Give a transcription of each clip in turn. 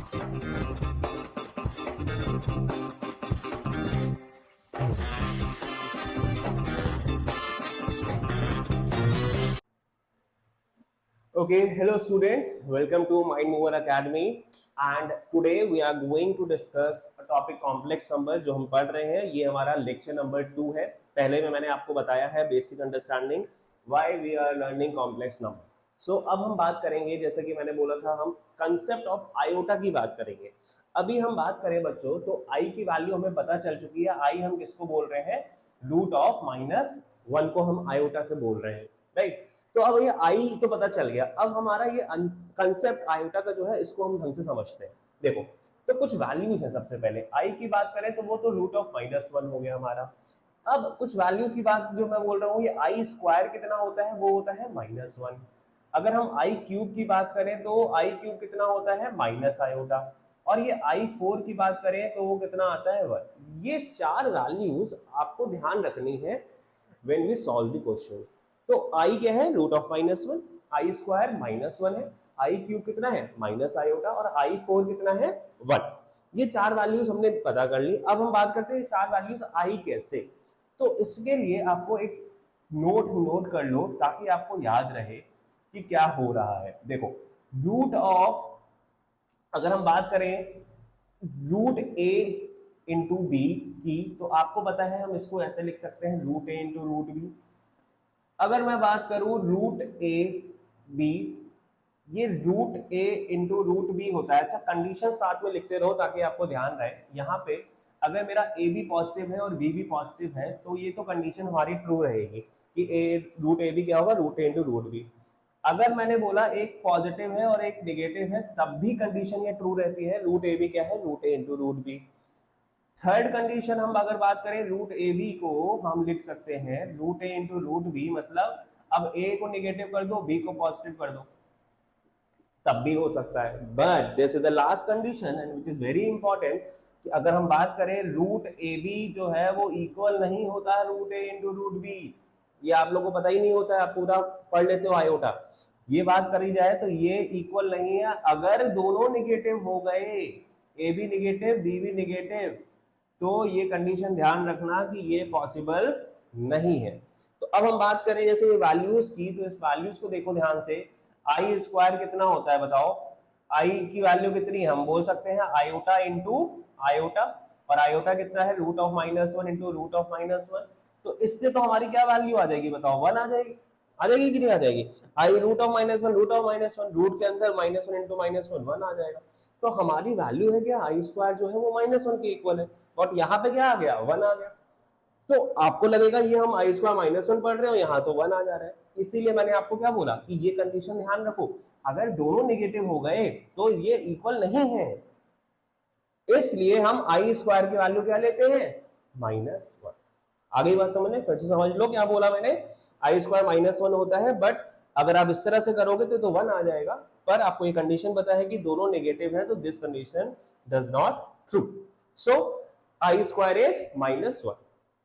Okay, hello students, welcome to Mind Mover Academy and today we are going to discuss a topic complex number जो हम पढ़ रहे हैं। ये हमारा लेक्चर नंबर 2 है। पहले में मैंने आपको बताया है basic understanding why we are learning complex number. So अब हम बात करेंगे, जैसे कि मैंने बोला था, हम कंसेप्ट ऑफ आयोटा की बात करेंगे। अभी हम बात करें बच्चों तो आई की वैल्यू हमें पता चल चुकी है। आई हम किसको बोल रहे हैं? रूट ऑफ -1 को हम आयोटा से बोल रहे हैं, राइट। तो अब ये आई तो पता चल गया। अब हमारा ये कंसेप्ट आयोटा का जो है इसको हम ढंग से समझते हैं। देखो, तो कुछ वैल्यूज हैं। सबसे पहले आई की बात करें तो वो तो रूट ऑफ -1 हो गया हमारा। अब कुछ वैल्यूज की बात जो मैं बोल रहा हूँ, ये आई स्क्वायर कितना होता है? वो होता है -1। अगर हम आई क्यूब की बात करें तो आई क्यूब कितना होता है? Minus iota. और ये i4 की बात करें तो वो कितना आता है? 1। ये चार वैल्यूज आपको ध्यान रखनी है when we solve the questions. तो i क्या है? रूट ऑफ -1, आई स्क्वायर -1 है, आई क्यूब कितना है? माइनस आयोटा, और i4 कितना है? 1। ये चार वैल्यूज हमने पता कर ली। अब हम बात करते हैं चार वैल्यूज आई कैसे। तो इसके लिए आपको एक नोट कर लो ताकि आपको याद रहे कि क्या हो रहा है। देखो, रूट ऑफ, अगर हम बात करें रूट ए इंटू बी की, तो आपको पता है हम इसको ऐसे लिख सकते हैं, root A into root B. अगर मैं बात करूं रूट ए बी, ये root A into root B होता है। अच्छा, कंडीशन साथ में लिखते रहो ताकि आपको ध्यान रहे। यहाँ पे अगर मेरा ए बी पॉजिटिव है और बी भी पॉजिटिव है तो ये तो कंडीशन हमारी ट्रू रहेगी कि रूट ए बी क्या होगा? Root A into root B. अगर मैंने बोला एक पॉजिटिव है और एक नेगेटिव है, तब भी कंडीशन ये ट्रू रहती है। रूट ए बी क्या है? Root A into root B. Third condition हम अगर बात करें, रूट ए बी को हम लिख सकते हैं root A into root B, मतलब अब ए को नेगेटिव कर दो, बी को पॉजिटिव कर दो, तब भी हो सकता है। But this is the last condition and which is very important कि अगर हम बात करें रूट ए बी जो है वो इक्वल नहीं होता है root A into root B. ये आप लोगों को पता ही नहीं होता है, आप पूरा पढ़ लेते हो आयोटा। ये बात करी जाए तो ये इक्वल नहीं है। अगर दोनों निगेटिव हो गए, ए भी निगेटिव बी भी निगेटिव, तो ये कंडीशन ध्यान रखना कि ये पॉसिबल नहीं है। तो अब हम बात करें जैसे ये वैल्यूज की, तो इस वैल्यूज को देखो ध्यान से। आई स्क्वायर कितना होता है बताओ? आई की वैल्यू कितनी है? हम बोल सकते हैं आयोटा इंटू आयोटा, और आयोटा कितना है? Root of -1 into root of -1। तो इससे तो हमारी क्या वैल्यू आ जाएगी बताओ? 1 आ जाएगी। आ जाएगी कि नहीं आ जाएगी? I root of -1, root of -1, root के अंदर -1 इंटू -1, 1 आ जाएगा। तो हमारी वैल्यू है क्या? आई स्क्वायर जो है वो -1 के इक्वल है, और यहाँ पे क्या आ गया? 1 आ गया। तो आपको लगेगा ये हम आई स्क्वायर -1 पढ़ रहे हो, यहाँ तो 1 आ जा रहा है। इसीलिए मैंने आपको क्या बोला कि ये कंडीशन ध्यान रखो, अगर दोनों नेगेटिव हो गए तो ये इक्वल नहीं है। इसलिए हम आई स्क्वायर की वैल्यू क्या लेते हैं? -1। आगे बात समझने, फिर से समझ लो क्या बोला मैंने। आई स्क्वायर -1 होता है, बट अगर आप इस तरह से करोगे तो 1 आ जाएगा। पर आपको ये कंडीशन पता है कि दोनों नेगेटिव है, तो this condition does not true. So I square is -1।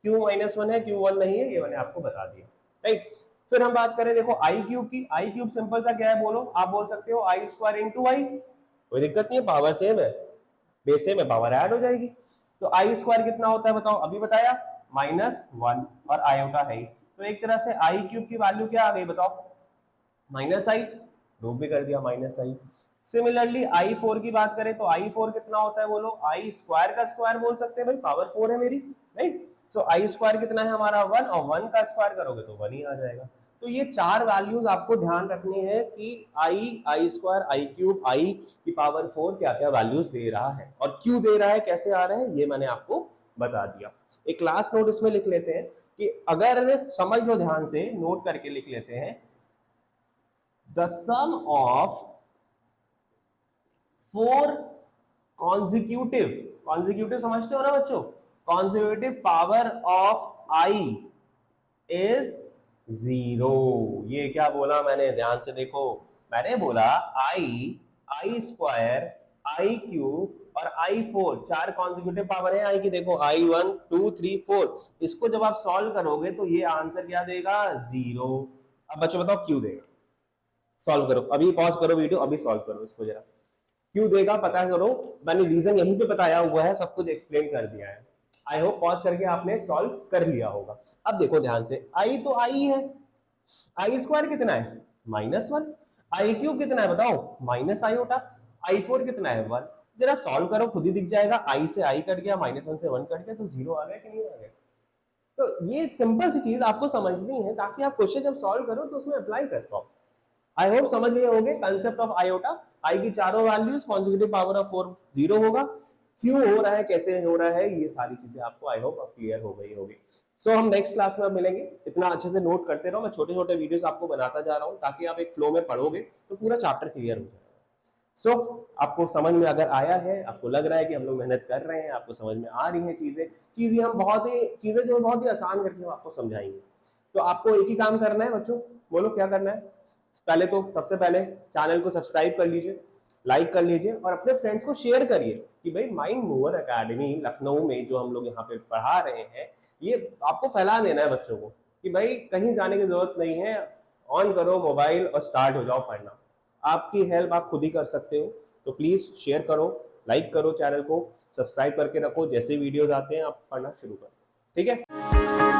क्यों -1 है, क्यों 1 नहीं है, ये मैंने आपको बता दिया, राइट। फिर हम बात करें देखो आई क्यूब की। आई क्यूब सिंपल सा क्या है बोलो? आप बोल सकते हो आई स्क्वायर इंटू आई, कोई दिक्कत नहीं है, पावर सेम है, बेस सेम है, पावर ऐड हो जाएगी। तो आई स्क्वायर कितना होता है बताओ? अभी बताया, -1, और आयोटा है ही। तो एक तरह से आई क्यूब की वैल्यू क्या आ गई बताओ? -i, प्रूव भी कर दिया -i। सिमिलरली i4 की बात करें तो i4 कितना होता है बोलो? आई स्क्वायर का स्क्वायर बोल सकते हैं भाई, पावर 4 है मेरी, राइट। सो आई स्क्वायर कितना है हमारा? 1, और 1 का स्क्वायर करोगे तो 1 ही आ जाएगा। तो ये चार वैल्यूज आपको ध्यान रखनी है कि आई स्क्वायर, आई क्यूब, आई की पावर 4 क्या क्या वैल्यूज दे रहा है और क्यों दे रहा है, कैसे आ रहे हैं, ये मैंने आपको बता दिया। एक लास्ट नोट इसमें लिख लेते हैं कि अगर समझ लो ध्यान से, नोट करके लिख लेते हैं, the sum of 4 consecutive समझते हो ना बच्चों? consecutive power of i is 0। ये क्या बोला मैंने? ध्यान से देखो, मैंने बोला आई स्क्वायर, आई क्यूब और i4 चार कॉन्जिक्यूटिव पावर है आई की। देखो i1 2 3 4, इसको जब आप सॉल्व करोगे तो ये आंसर क्या देगा? 0। अब बच्चों बताओ क्यों देगा? सॉल्व करो, अभी पॉज करो वीडियो, अभी सॉल्व करो इसको जरा। क्यों देगा पता करो, मैंने रीजन यहीं पे बताया हुआ है, सब कुछ एक्सप्लेन कर दिया है। आई होप पॉज करके आपने सॉल्व कर लिया होगा। अब देखो ध्यान से, आई तो आई है, आई स्क्वायर कितना है -1, आई क्यूब कितना है बताओ माइनस आयोटा, आई फोर कितना है 1। जरा सॉल्व करो खुद ही दिख जाएगा, आई से आई कट गया, -1 से 1 कट गया, तो जीरो आ गया कि नहीं आ गया। तो ये सिंपल सी चीज आपको समझनी है ताकि आप क्वेश्चन जब सॉल्व करो तो उसमें अप्लाई कर पाओ। आई होप समझ गए होंगे कंसेप्ट ऑफ आयोटा। आई की चारों values consecutive power of 4 zero होगा, क्यों हो रहा है कैसे हो रहा है ये सारी चीजें आपको आई होप अब क्लियर हो गई होगी। सो हम नेक्स्ट क्लास में अब मिलेंगे, इतना अच्छे से नोट करते रहो, मैं छोटे छोटे वीडियोस आपको बनाता जा रहा हूँ ताकि आप एक फ्लो में पढ़ोगे तो पूरा चैप्टर क्लियर हो जाएगा। सो आपको समझ में अगर आया है, आपको लग रहा है कि हम लोग मेहनत कर रहे हैं, आपको समझ में आ रही हैं चीजें हम चीजें जो बहुत ही आसान करके हम आपको समझाएंगे। तो आपको एक ही काम करना है बच्चों, बोलो क्या करना है। पहले तो सबसे पहले चैनल को सब्सक्राइब कर लीजिए, लाइक कर लीजिए और अपने फ्रेंड्स को शेयर करिए कि भाई माइंड मूवर एकेडमी लखनऊ में जो हम लोग यहाँ पे पढ़ा रहे हैं ये आपको फैला देना है बच्चों को कि भाई कहीं जाने की जरूरत नहीं है, ऑन करो मोबाइल और स्टार्ट हो जाओ पढ़ना। आपकी हेल्प आप खुद ही कर सकते हो, तो प्लीज शेयर करो, लाइक करो, चैनल को सब्सक्राइब करके रखो, जैसे वीडियोज आते हैं आप पढ़ना शुरू करो। ठीक है।